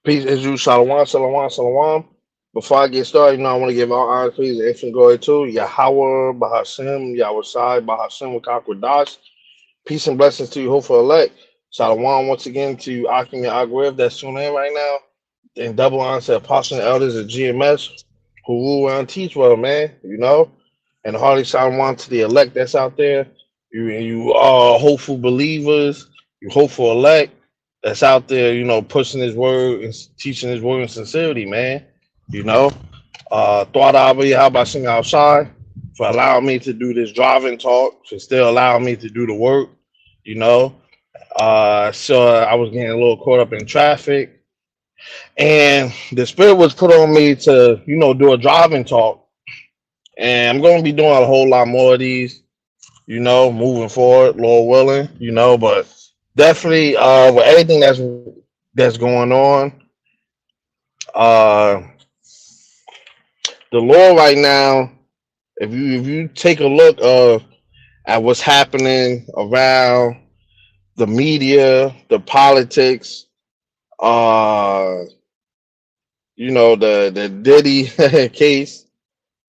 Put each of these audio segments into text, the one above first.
Peace, Israel, Shalom, Shalom, Shalom. Before I get started, I want to give all honor, praise, and infinite glory to Yahweh, Bahashem, Yahweh Shai, Bahashem, Wakakwadash. Peace and blessings to you, hopeful elect. Shalom once again to Akim and Agrev that's tuning in right now. And double honor to Apostle and elders of GMS who rule around teach well, man. And hearty shalom to the elect that's out there. You are hopeful believers, you hopeful elect that's out there, pushing his word and teaching his word in sincerity, man. You know. Thought I'll be how about sing outside for allowing me to do this driving talk, for still allowing me to do the work, you know. So I was getting a little caught up in traffic, and the spirit was put on me to, do a driving talk, and I'm going to be doing a whole lot more of these, moving forward, Lord willing, but definitely with everything that's going on, uh, the Lord right now, if you take a look at what's happening around the media, the politics, uh, the Diddy case,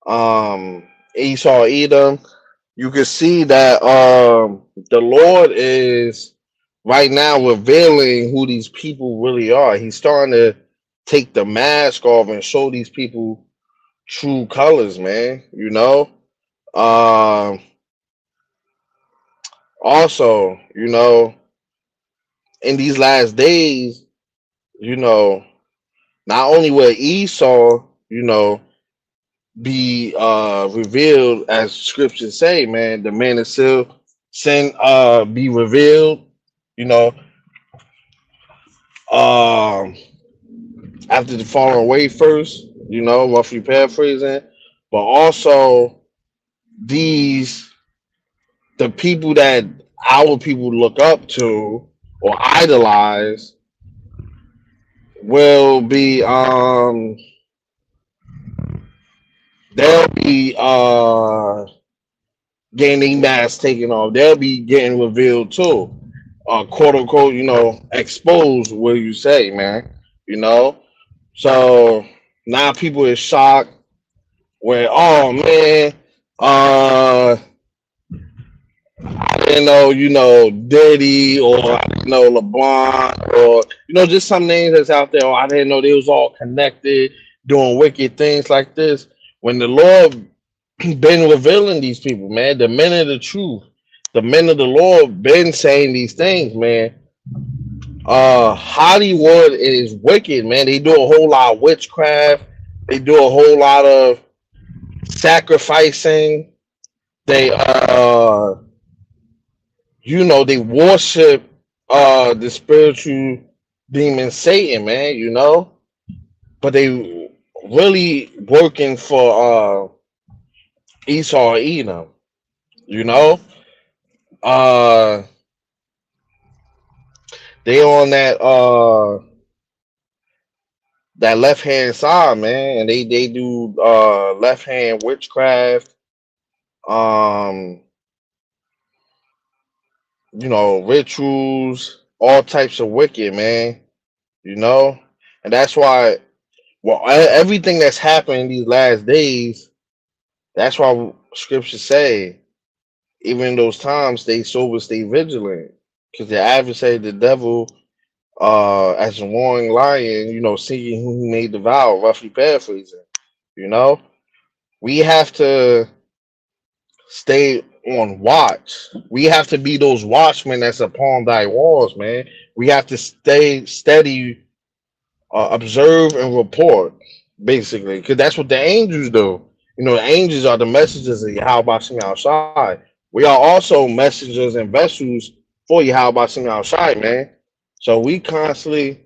Esau Edom, you can see that the Lord is right now revealing who these people really are. He's starting to take the mask off and show these people true colors, man. Um, Also, in these last days, you know, not only will Esau, be revealed as scriptures say, man, the man is still sin be revealed, you know, um after the falling away first, roughly paraphrasing, but also these the people that our people look up to or idolize will be they'll be getting masks taken off. They'll be getting revealed too. Quote unquote, exposed, what you say, man. You know? So now people is shocked where, oh man, uh I didn't know, Diddy, or I didn't know LeBron, or just some names that's out there, or I didn't know they was all connected doing wicked things like this. When the Lord been revealing these people, man, the men of the truth, the men of the Lord been saying these things, man. Hollywood is wicked, man. They do a whole lot of witchcraft, they do a whole lot of sacrificing. They they worship the spiritual demon Satan, man, but they really working for Esau Edom, you know. Uh they on that left hand side, man, and they do left hand witchcraft, um, rituals, all types of wicked, man, you know, and that's why everything that's happened in these last days, that's why scriptures say, even in those times, stay sober, stay vigilant, because the adversary, the devil, as a roaring lion, seeking whom he may devour, roughly paraphrasing, you know, we have to stay on watch. We have to be those watchmen that's upon thy walls, man. We have to stay steady, observe and report, basically, because that's what the angels do. The angels are the messengers of Yahweh Shem outside. We are also messengers and vessels for Yahweh Shem outside, man. So we constantly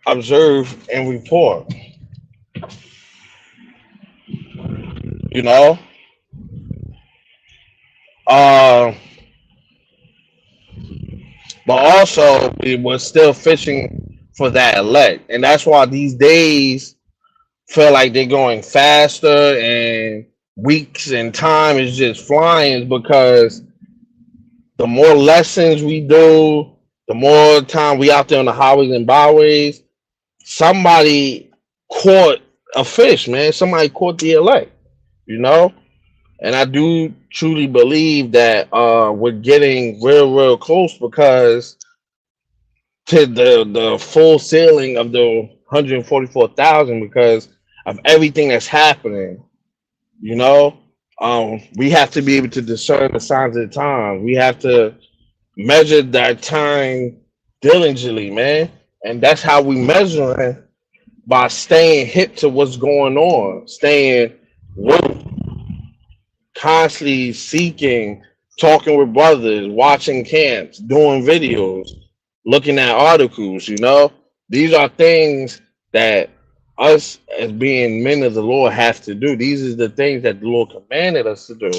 observe and report, you know. Uh, but also we were still fishing for that elect, and that's why these days feel like they're going faster and weeks and time is just flying, because the more lessons we do, The more time we out there on the highways and byways, somebody caught a fish, man. Somebody caught the elect, you know? And I do truly believe that we're getting real close because to the full ceiling of the 144,000 because of everything that's happening, you know? We have to be able to discern the signs of the time. We have to measure that time diligently, man. And that's how we measure it, by staying hip to what's going on, staying woke, constantly seeking, talking with brothers, watching camps, doing videos, looking at articles, you know? These are things that us as being men of the Lord have to do. These are the things that the Lord commanded us to do.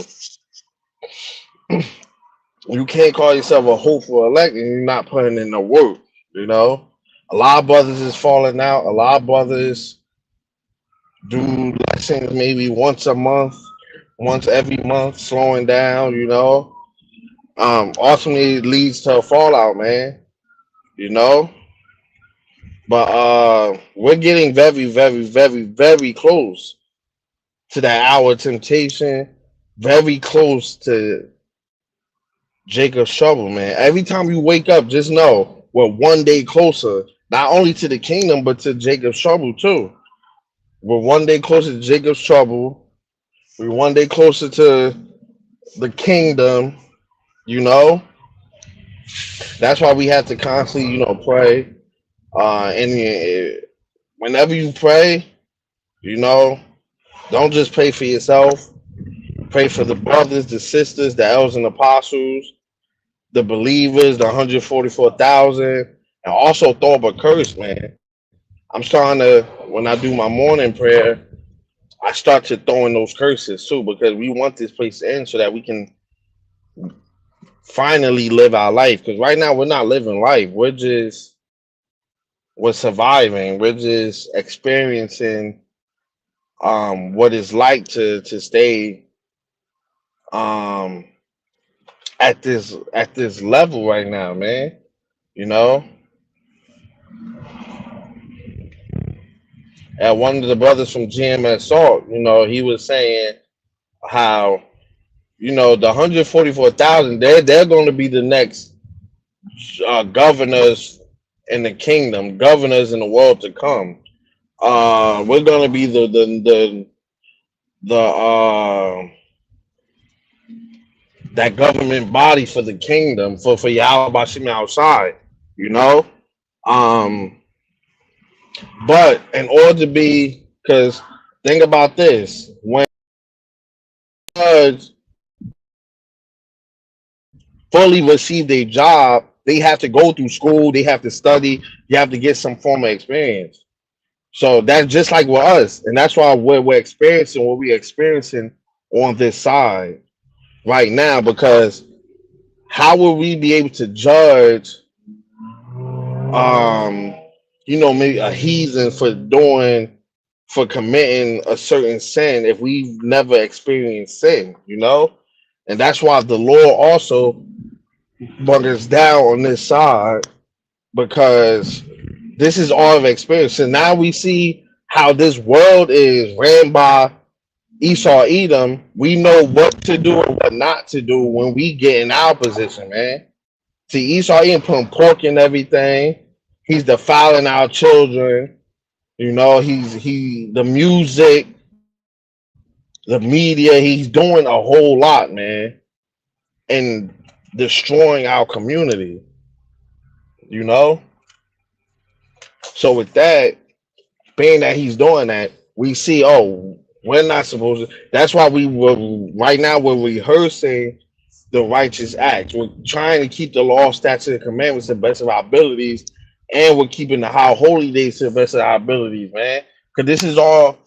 You can't call yourself a hopeful elect and you're not putting in the work, you know? A lot of brothers is falling out. A lot of brothers do lessons maybe once a month, once every month, slowing down, you know. Ultimately it leads to a fallout, man, you know. But we're getting very close to that hour of temptation, very close to Jacob's trouble, man. Every time you wake up, just know we're one day closer, not only to the kingdom, but to Jacob's trouble too. We're one day closer to Jacob's trouble. We're one day closer to the kingdom, you know. That's why we have to constantly, pray. And whenever you pray, you know, don't just pray for yourself. Pray for the brothers, the sisters, the elders and apostles, the believers, the 144,000, and also throw up a curse, man. I'm starting to, when I do my morning prayer, I start to throw in those curses too, because we want this place to end so that we can finally live our life. Because right now we're not living life. We're surviving. We're just experiencing what it's like to stay um at this level right now, man. You know, and one of the brothers from GMS Salt, he was saying how the 144,000, they're going to be the next governors in the kingdom, governors in the world to come. We're going to be the that government body for the kingdom for Yahweh Bashim outside, you know. Um, but in order to be, because think about this, when judge fully receive a job, they have to go through school, they have to study, you have to get some form of experience. So that's just like with us, and that's why we're experiencing what we're experiencing on this side right now. Because how will we be able to judge, um, maybe a heathen for committing a certain sin if we've never experienced sin, And that's why the Lord also brought us down on this side, because this is all of experience. And now we see how this world is ran by Esau Edom. We know what to do and what not to do when we get in our position, man. See, Esau Edom putting pork in everything. He's defiling our children. He the music, the media. He's doing a whole lot, man, and destroying our community. So with that, being that he's doing that, we see, we're not supposed to. That's why right now we're rehearsing the righteous acts. We're trying to keep the law, statutes, and commandments to the best of our abilities, and we're keeping the high holy days to the best of our abilities, man. Because this is all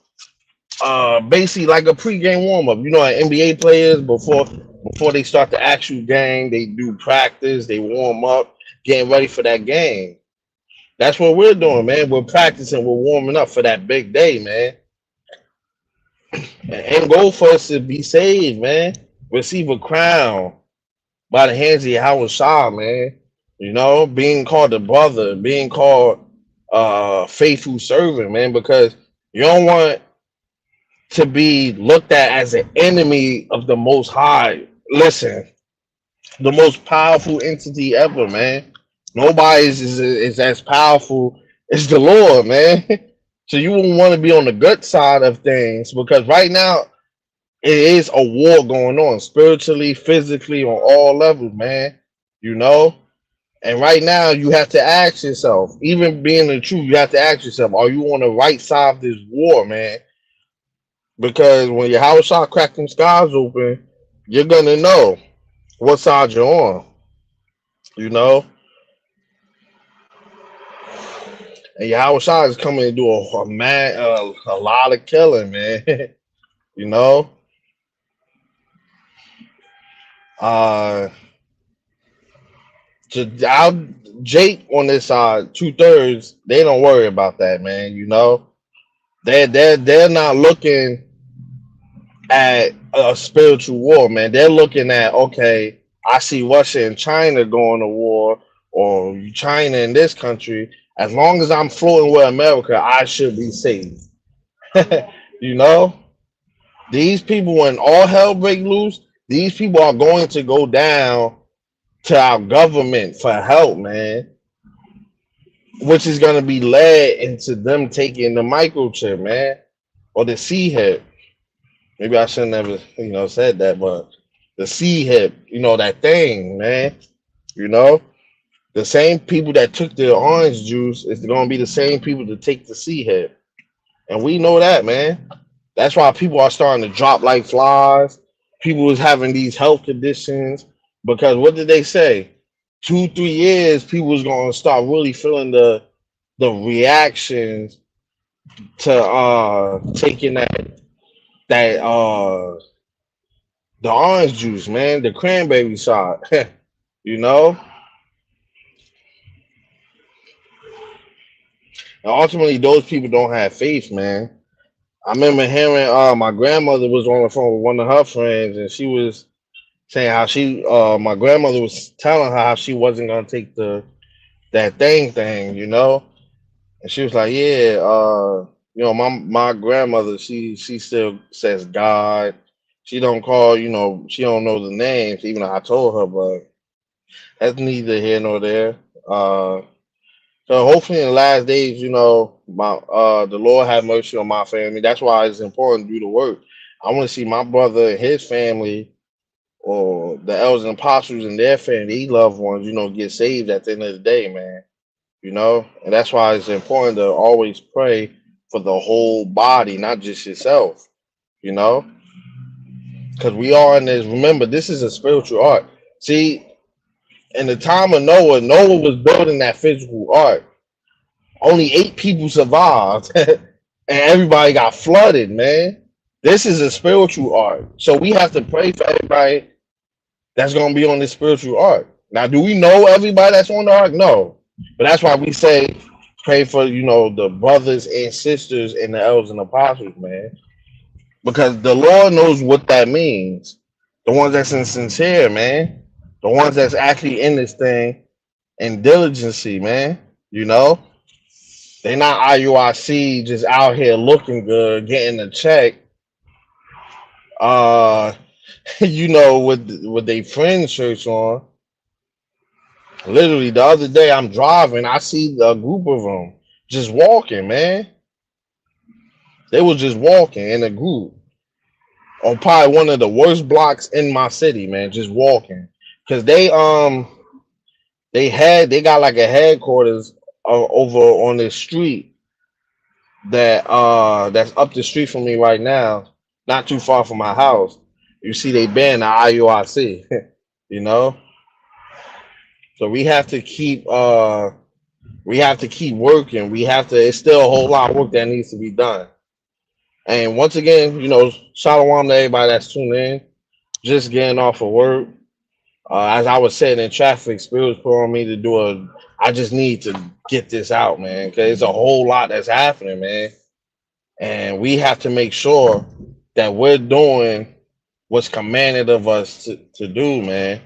basically like a pregame warm up. NBA players before they start the actual game, they do practice, they warm up, getting ready for that game. That's what we're doing, man. We're practicing, we're warming up for that big day, man. And goal for us to be saved, man. Receive a crown by the hands of Yahweh Shah, man. You know, being called a brother, being called faithful servant, man, because you don't want to be looked at as an enemy of the Most High. Listen, the most powerful entity ever, man. Nobody is as powerful as the Lord, man. So you wouldn't want to be on the good side of things because right now it is a war going on spiritually, physically, on all levels, man. You know? And right now you have to ask yourself, even being the truth, you have to ask yourself, are you on the right side of this war, man? Because when your house shot crack them skies open, you're gonna know what side you're on, you know? And Yahweh Shah is coming to do a lot of killing, man. You know, uh, our Jake on this side, 2/3, they don't worry about that, man. You know, they're not looking at a spiritual war, man. They're looking at, okay, I see Russia and China going to war, or China in this country. As long as I'm floating with America, I should be safe. You know, these people, when all hell break loose, these people are going to go down to our government for help, man. Which is going to be led into them taking the microchip, man, or the C hip. Maybe I shouldn't have, said that, but the C hip, that thing, man. You know, the same people that took the orange juice is going to be the same people that take the C hip, and we know that, man. That's why people are starting to drop like flies. People is having these health conditions because what did they say? 2, 3 years, people was gonna start really feeling the reactions to taking that the orange juice, man, the cranberry shot. you know, and ultimately those people don't have faith, man. I remember hearing my grandmother was on the phone with one of her friends, and she was saying how my grandmother was telling her how she wasn't gonna take that thing, and she was like, yeah, my grandmother, she still says God. She don't call, she don't know the names, even though I told her, but that's neither here nor there. Uh, so hopefully in the last days, my the Lord have mercy on my family. That's why it's important to do the work. I want to see my brother and his family or the elders and apostles and their family, loved ones, get saved at the end of the day, man. And that's why it's important to always pray for the whole body, not just yourself, you know, because we are in this. Remember, this is a spiritual art. See, in the time of Noah, Noah was building that physical art. Only 8 people survived, and everybody got flooded, man. This is a spiritual art. So we have to pray for everybody that's going to be on this spiritual arc. Now, do we know everybody that's on the arc? No. But that's why we say pray for, the brothers and sisters and the elders and apostles, man. Because the Lord knows what that means. The ones that's sincere, man. The ones that's actually in this thing in diligency, man. You know? They're not IUIC just out here looking good, getting a check. Uh, with their friends shirts on. Literally, the other day I'm driving, I see a group of them just walking, man. They were just walking in a group on probably one of the worst blocks in my city, man. Just walking, cause they got like a headquarters over on this street that's up the street from me right now, not too far from my house. You see, they banned the IUIC, you know. So we have to keep working. It's still a whole lot of work that needs to be done. And once again, shalom to everybody that's tuned in, just getting off of work. As I was sitting in traffic, Spirit was put on me to I just need to get this out, man, because it's a whole lot that's happening, man. And we have to make sure that we're doing what's commanded of us to do, man,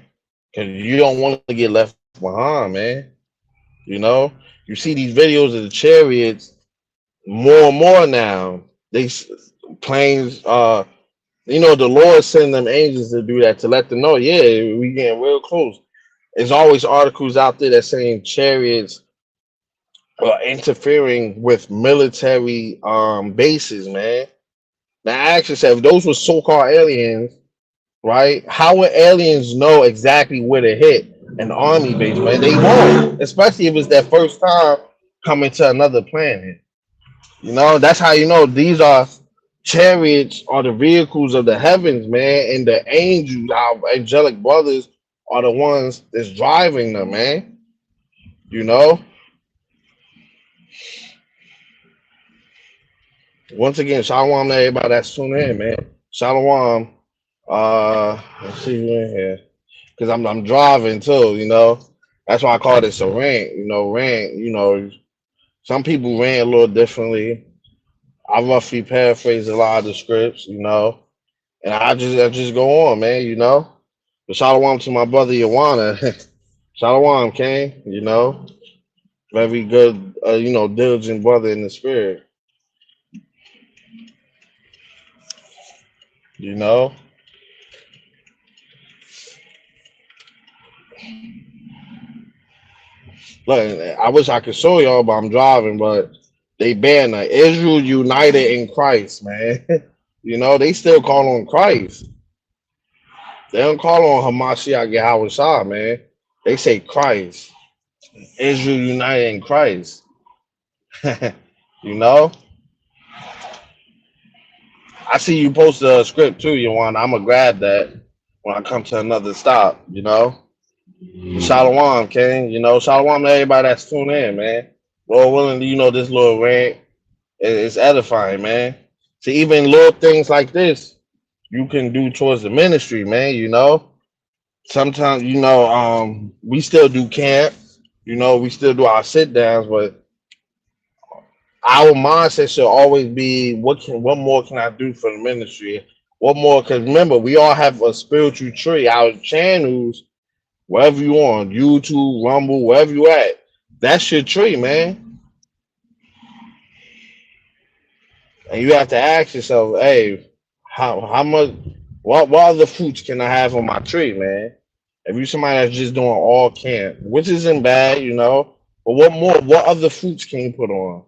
because you don't want to get left behind, man. You know, you see these videos of the chariots more and more now. Planes, the Lord send them angels to do that to let them know, yeah, we getting real close. There's always articles out there that saying chariots are interfering with military bases, man. Now, ask yourself, if those were so-called aliens, right? How would aliens know exactly where to hit an army base, man? They won't, especially if it's their first time coming to another planet. That's how you know these are chariots are the vehicles of the heavens, man, and the angels, our angelic brothers, are the ones that's driving them, man. You know, once again, shalom to everybody that's tuning in, man. Shalom. Let's see who in here because I'm driving too. That's why I call this a rant. Rant. Some people rant a little differently. I roughly paraphrase a lot of the scripts. And I just go on, man. But shalom to my brother Yawana. Shalom, King. Very good. Diligent brother in the spirit. You know. Look, I wish I could show y'all, but I'm driving. But they banner Israel united in Christ, man. They still call on Christ. They don't call on Hamashiach Yahweh Shah, man. They say Christ. Israel united in Christ. you know. I see you post a script too, Yawan. I'm gonna grab that when I come to another stop. Shalom, King. Shalom to everybody that's tuning in, man. Lord willing, this little rant is edifying, man. See, even little things like this you can do towards the ministry, man. Sometimes, we still do camp. We still do our sit downs, but our mindset should always be what more can I do for the ministry? What more? Because remember, we all have a spiritual tree. Our channels, wherever you on, YouTube, Rumble, wherever you at, that's your tree, man. And you have to ask yourself, hey, how much what other fruits can I have on my tree, man? If you somebody that's just doing all camp, which isn't bad, but what other fruits can you put on?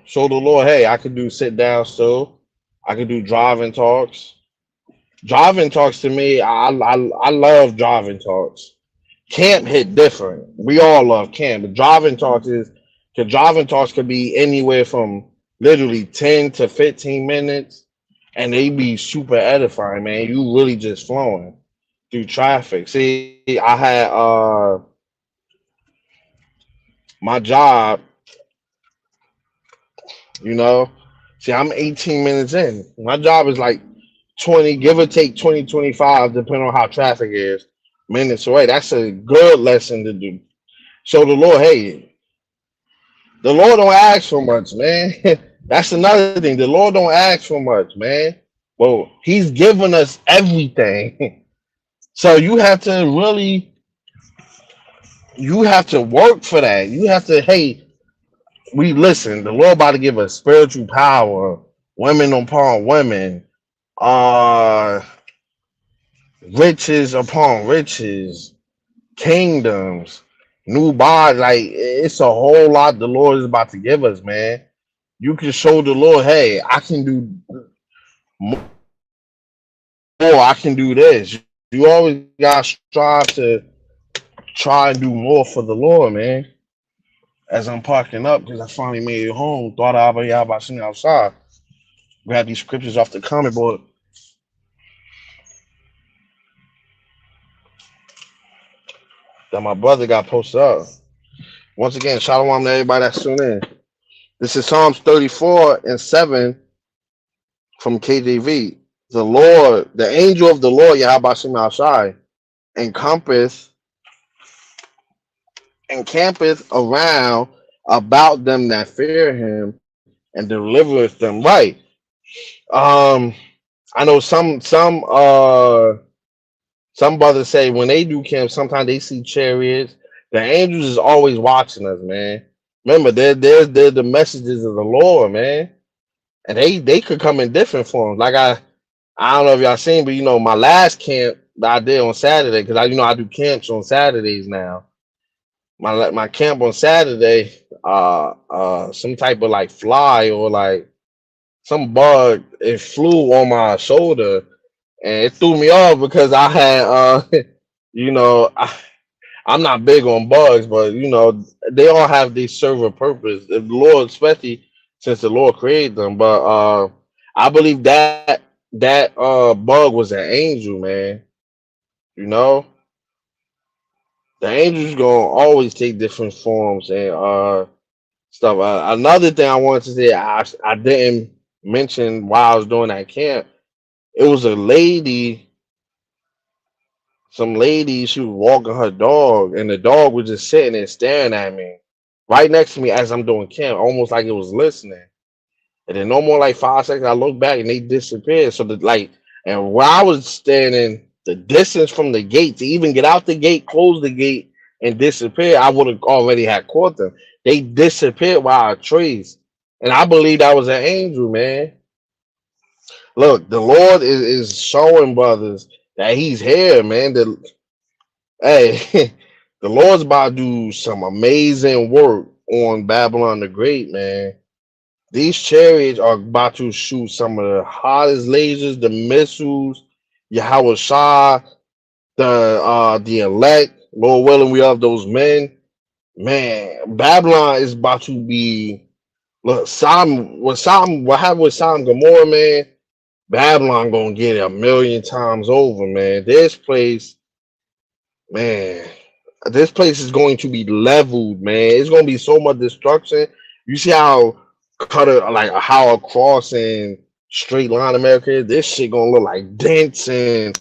Show the Lord, hey, I could do sit down still. I could do driving talks. Driving talks to me, I love driving talks. Camp hit different. We all love camp, but driving talks could be anywhere from literally 10 to 15 minutes, and they be super edifying, man. You really just flowing through traffic. See, I had my job, you know. See, I'm 18 minutes in. My job is like 20, give or take 20, 25, depending on how traffic is, minutes away. That's a good lesson to do. So the Lord, hey, the Lord don't ask for much, man. That's another thing. The Lord don't ask for much, man. Well, He's given us everything. So you have to work for that. You have to, hey, we listen. The Lord about to give us spiritual power, women upon women, uh, riches upon riches, kingdoms, new body. Like it's a whole lot the Lord is about to give us, man. You can show the Lord, hey, I can do more. I can do this. You always gotta strive to try and do more for the Lord, man. As I'm parking up, because I finally made it home, thought about sitting outside. Grab these scriptures off the comic book that my brother got posted up. Once again, shalom to everybody that's tuned in. This is Psalms 34 and 7 from KJV. The Lord, the angel of the Lord, Yahweh outside, encampeth around about them that fear him and delivereth them. Right. I know some Some brothers say when they do camp, sometimes they see chariots. The angels is always watching us, man. Remember, they're the messages of the Lord, man. And they could come in different forms. Like I don't know if y'all seen, but my last camp that I did on Saturday, because I do camps on Saturdays now. My camp on Saturday, some type of like fly or like some bug, it flew on my shoulder and it threw me off because I had you know, I, I'm not big on bugs, but they all have they serve a purpose. If the Lord, especially since the Lord created them, but I believe that bug was an angel, man. You know, the angels gonna always take different forms and stuff. Another thing I wanted to say, I didn't mention while I was doing that camp. It was a lady, some lady. She was walking her dog, and the dog was just sitting there staring at me, right next to me as I'm doing camp, almost like it was listening. And then no more like 5 seconds, I look back and they disappeared. So and where I was standing, the distance from the gate to even get out the gate, close the gate, and disappear, I would have already had caught them. They disappeared while I traced. And I believe that was an angel, man. Look, the Lord is showing brothers that He's here, man. Hey, the Lord's about to do some amazing work on Babylon the Great, man. These chariots are about to shoot some of the hottest lasers, the missiles, Yahweh Shah, the elect. Lord willing, we have those men. Man, Babylon is about to be look. What happened with Sodom and Gomorrah, man? Babylon gonna get it a million times over, man. Man, this place is going to be leveled, man. It's gonna be so much destruction. You see how how across and straight line America is? This shit gonna look like dents, and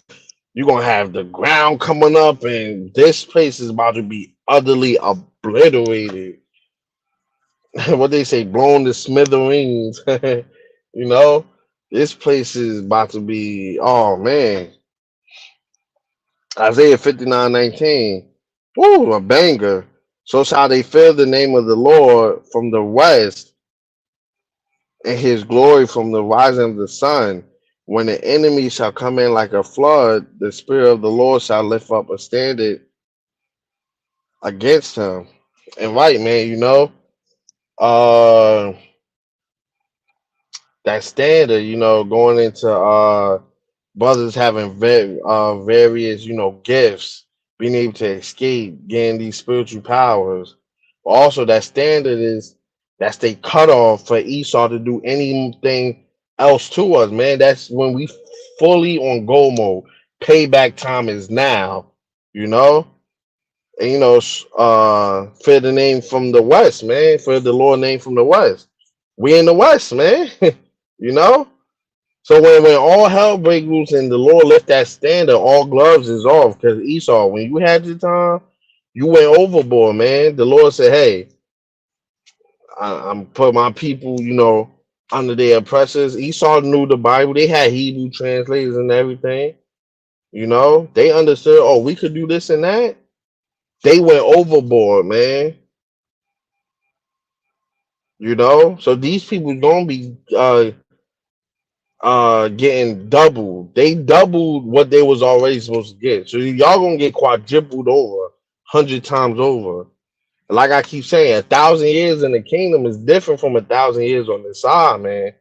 you're gonna have the ground coming up, and this place is about to be utterly obliterated. What they say, blown to smithereens. you know, this place is about to be, oh man. Isaiah 59:19. Woo, a banger. So shall they fear the name of the Lord from the west, and his glory from the rising of the sun. When the enemy shall come in like a flood, the spirit of the Lord shall lift up a standard against him. And right, man, uh that standard, going into brothers having various, gifts, being able to escape, getting these spiritual powers. But also, that standard is that's they cut off for Esau to do anything else to us, man. That's when we fully on go mode. Payback time is now, you know. And fear the name from the west, man. Fear the Lord name from the west. We in the west, man. you know. So when all hell breaks loose and the Lord left that standard, all gloves is off. Because Esau, when you had your time, you went overboard, man. The Lord said, "Hey, I'm put my people, under their oppressors." Esau knew the Bible. They had Hebrew translators and everything. They understood. Oh, we could do this and that. They went overboard, man. So these people gonna be getting doubled. They doubled what they was already supposed to get. So y'all gonna get quadrupled over, 100 times over. Like I keep saying, 1,000 years in the kingdom is different from 1,000 years on this side, man.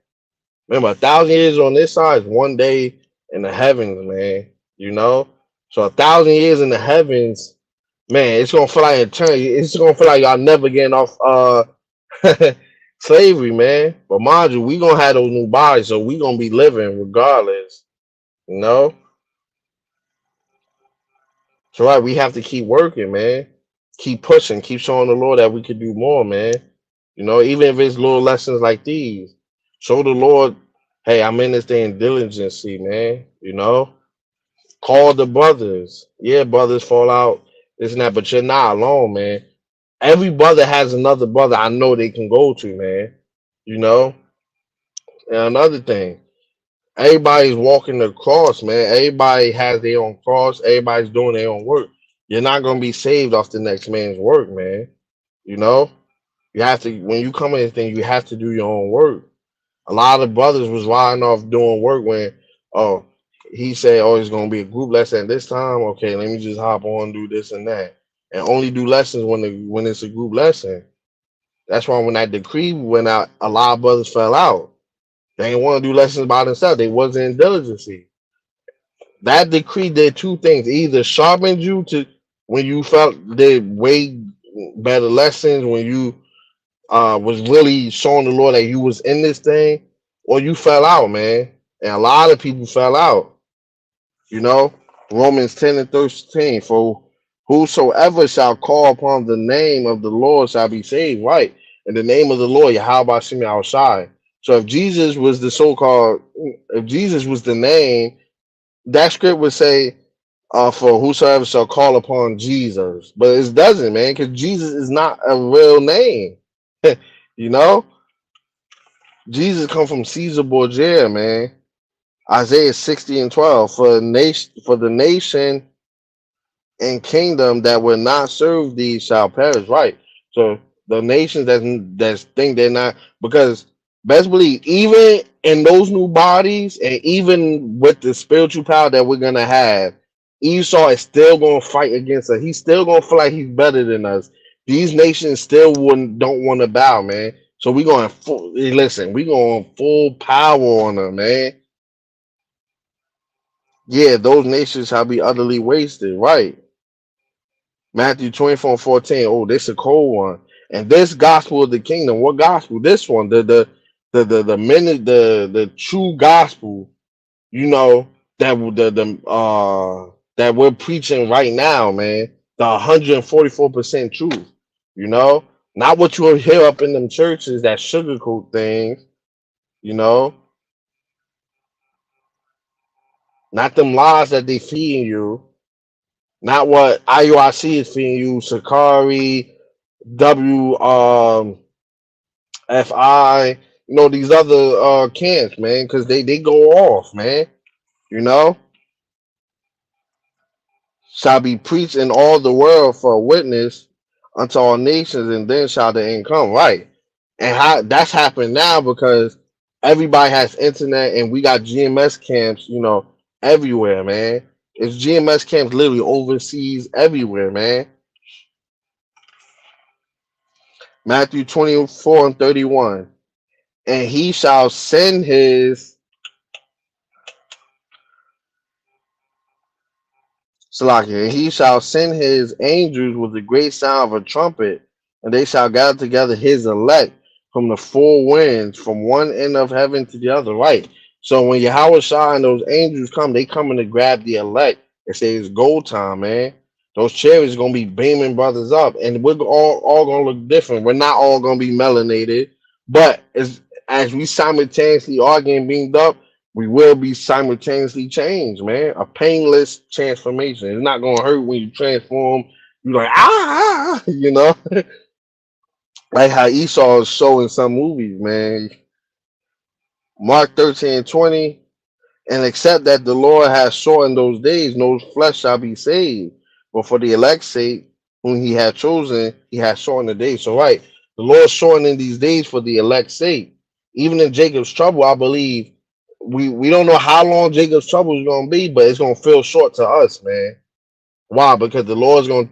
Remember, 1,000 years on this side is one day in the heavens, man. So 1,000 years in the heavens, man, it's gonna feel like eternity. It's gonna feel like y'all never getting off slavery, man. But mind you, we gonna have those new bodies, so we gonna be living regardless. You know, so right, we have to keep working, man. Keep pushing, keep showing the Lord that we could do more, man. Even if it's little lessons like these, show the Lord, hey, I'm in this thing in diligency, man. Call the brothers. Yeah, brothers fall out, this and that, but you're not alone, man. Every brother has another brother I know they can go to, man. You know, and another thing. Everybody's walking the cross, man. Everybody has their own cross. Everybody's doing their own work. You're not gonna be saved off the next man's work, man. You know, you have to when you come in this thing, you have to do your own work. A lot of brothers was riding off doing work when oh he said, oh, it's gonna be a group lesson this time. Okay, let me just hop on, do this and that. And only do lessons when it's a group lesson. That's why when that decree went out, a lot of brothers fell out. They didn't want to do lessons by themselves. They wasn't in diligency. That decree did two things: either sharpened you to when you felt did way better lessons when you was really showing the Lord that you was in this thing, or you fell out, man. And a lot of people fell out. You know, Romans 10:13. For whosoever shall call upon the name of the Lord shall be saved. Right. And the name of the Lord, Yahweh Shemi Shai. So if Jesus was the so-called, if Jesus was the name, that script would say, for whosoever shall call upon Jesus. But it doesn't, man, because Jesus is not a real name. You know, Jesus come from Caesar Borgia, man. Isaiah 60:12. For the nation and kingdom that will not serve thee shall perish. Right. So the nations that think they're not, because best believe even in those new bodies and even with the spiritual power that we're gonna have, Esau is still gonna fight against us. He's still gonna feel like he's better than us. These nations still wouldn't don't want to bow, man. So we going full listen, we going full power on them, man. Yeah, those nations shall be utterly wasted, right? Matthew 24:14. Oh, this is a cold one. And this gospel of the kingdom. What gospel? This one. The minute the true gospel, you know, that we're preaching right now, man. The 144% truth. You know? Not what you will hear up in them churches that sugarcoat things, you know, not them lies that they feeding you, not what IUIC is feeding you, Sakari, WFI, these other camps, man, because they go off, man. You know, shall be preached in all the world for a witness unto all nations, and then shall the end come. Right, and how that's happened now because everybody has internet, and we got GMS camps, everywhere, man. It's GMS camps literally overseas everywhere, man. Matthew 24:31. And he shall send his Salakia, and he shall send his angels with the great sound of a trumpet, and they shall gather together his elect from the four winds, from one end of heaven to the other. Right. So when Yahweh Shah and those angels come, they coming to grab the elect and say it's gold time, man. Those chariots gonna be beaming brothers up, and we're all gonna look different. We're not all gonna be melanated, but as we simultaneously are getting beamed up, we will be simultaneously changed, man. A painless transformation. It's not gonna hurt when you transform. You're like like how Esau is showing some movies, man. Mark 13:20, and except that the Lord has shortened those days, no flesh shall be saved. But for the elect's sake, whom he had chosen, he has shortened the days. So right, the Lord shortening these days for the elect's sake. Even in Jacob's trouble, I believe we don't know how long Jacob's trouble is gonna be, but it's gonna feel short to us, man. Why? Because the Lord's gonna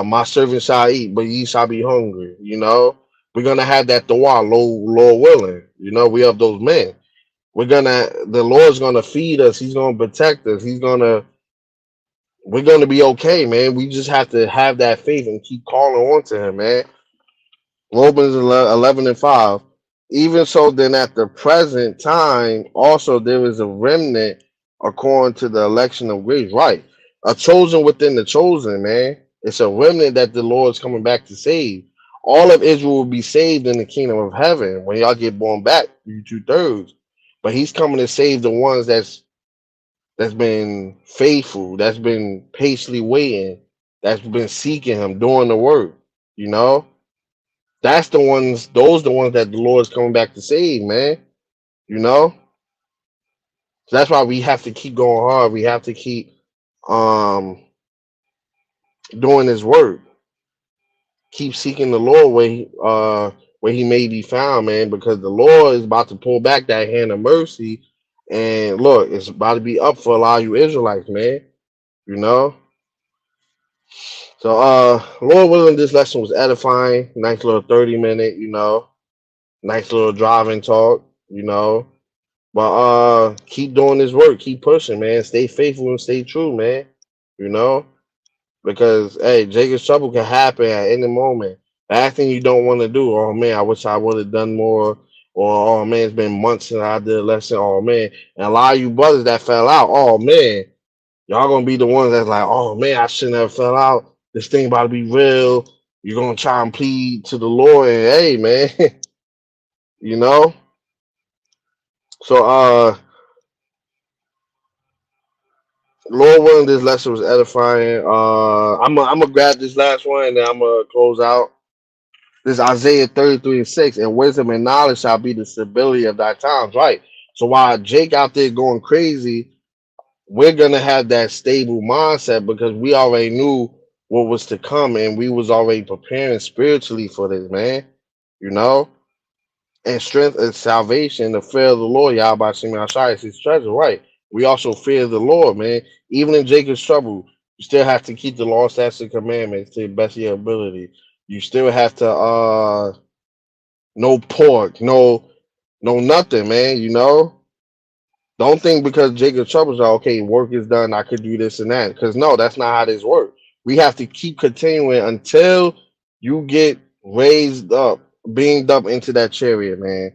my servant shall eat, but ye shall be hungry. We're gonna have that Lord willing. We have those men. The Lord's gonna feed us, he's gonna protect us, we're gonna be okay, man. We just have to have that faith and keep calling on to him, man. Romans 11:5. Even so, then at the present time, also there is a remnant according to the election of grace. Right. A chosen within the chosen, man. It's a remnant that the Lord's coming back to save. All of Israel will be saved in the kingdom of heaven. When y'all get born back, you 2/3. But he's coming to save the ones that's been faithful, that's been patiently waiting, that's been seeking him, doing the work, you know? Those the ones that the Lord's coming back to save, man. You know? So that's why we have to keep going hard. We have to keep um doing His work. Keep seeking the Lord where He may be found, man. Because the Lord is about to pull back that hand of mercy, and look, it's about to be up for a lot of you Israelites, man. You know. So, Lord willing, this lesson was edifying. Nice little 30 minute, nice little driving talk, But keep doing this work, keep pushing, man. Stay faithful and stay true, man. You know, because hey, Jacob's trouble can happen at any moment. Last thing you don't want to do, oh man, I wish I would have done more, or oh man, it's been months since I did a lesson. Oh man, and a lot of you brothers that fell out, oh man, y'all gonna be the ones that's like, oh man, I shouldn't have fell out. This thing about to be real. You're gonna try and plead to the Lord, and hey man, you know. So Lord willing, this lesson was edifying. I'm gonna grab this last one and then I'm gonna close out. This Isaiah 33:6, and wisdom and knowledge shall be the stability of thy times. Right. So while Jake out there going crazy, we're gonna have that stable mindset because we already knew what was to come and we was already preparing spiritually for this, man. You know? And strength and salvation, the fear of the Lord, Yahweh Shemi Ashai is his treasure, right? We also fear the Lord, man. Even in Jacob's trouble, you still have to keep the law, statutes, and commandments to the best of your ability. You still have to no pork, no nothing, man, Don't think because Jacob's troubles are okay, work is done, I could do this and that. Because no, that's not how this works. We have to keep continuing until you get raised up, beamed up into that chariot, man.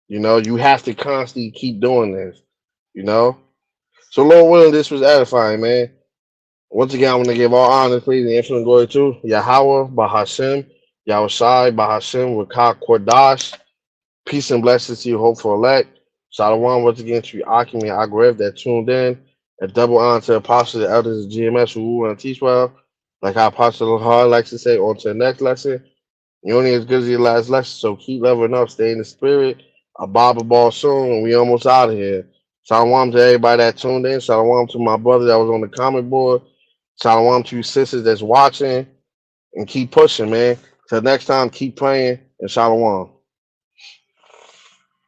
You have to constantly keep doing this, you know. So Lord willing, this was edifying, man. Once again, I want to give all honor, praise, and infinite glory to Yahweh, Bahashem, Yahushai, Bahashem, Rakah, Kordash. Peace and blessings to you, hopeful elect. Shalom once again to you, Akim and Agrev that tuned in. A double honor to the apostles and elders of GMS who rule and teach well. Like our apostle Hard likes to say, on to the next lesson. You only as good as your last lesson, so keep leveling up, stay in the spirit. A Bible ball soon, and we almost out of here. Shalom to everybody that tuned in. Shalom to my brother that was on the comment board. Shalom to you sisters that's watching. And keep pushing, man. Till next time, keep praying, and shalom.